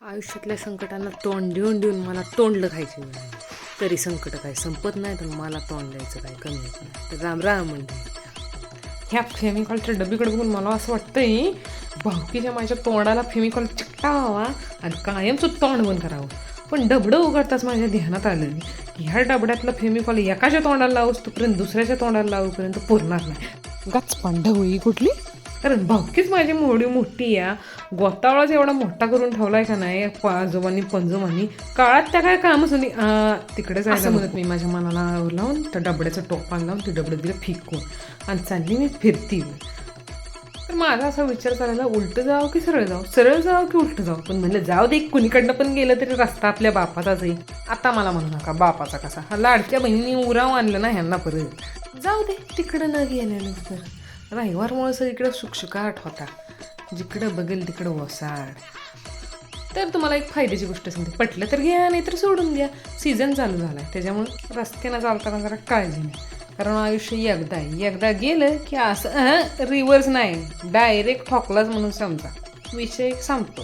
आयुष्यातल्या संकटांना तोंड देऊन देऊन मला तोंडलं खायची वेळ आली. तरी संकट काय संपत नाही, तर मला तोंड द्यायचं काय कमी होत नाही. तर राम राम म्हणजे ह्या फेमिकॉलच्या डबीकडे बघून मला असं वाटतंय भावकीच्या माझ्या तोंडाला फेमिकॉल चिकटावा आणि कायमचं तोंड बंद करावं. पण डबडं उघडताच माझ्या ध्यानात आलं की ह्या डबड्यातलं फेमिकॉल एकाच्या तोंडाला लावूस तोपर्यंत दुसऱ्याच्या तोंडाला लावूपर्यंत पुरणार नाही. गच पांढ होई कुठली, कारण भावकीच माझी मोडी मोठी या गोतावळाच एवढा मोठा करून ठेवलाय का नाही आजोबांनी पंजोबांनी. काळात त्या काय कामच होती. तिकडे जायचं म्हणत मी माझ्या मनाला लावून त्या डबड्याचं टोपान लावून ते डबडं दिलं फिकून आणि चालली मी फिरती. तर माझा असा विचार करायला उलटं जावं की सरळ जावं, सरळ जावं की उलटं जावं. पण म्हणलं जाऊ दे, कुणीकडनं पण गेलं तरी रस्ता आपल्या बापाचाच आहे. आता मला म्हणू नका बापाचा कसा, हा लाडक्या बहिणीने उराव आणलं ना ह्यांना परत. जाऊ दे तिकडं न गेलेलं तर रविवारमुळे सगळीकडे शुकशुकाट होता, जिकडं बघेल तिकडं वसाड. तर तुम्हाला एक फायद्याची गोष्ट सांगते, पटलं तर घ्या नाही तर सोडून द्या. सीझन चालू झाला आहे त्याच्यामुळे रस्त्यानं चालताना जरा काळजी नाही, कारण आयुष्य एकदा गेलं की असं रिव्हर्स नाही, डायरेक्ट ठोकलाच म्हणून समजा. विषय संपतो.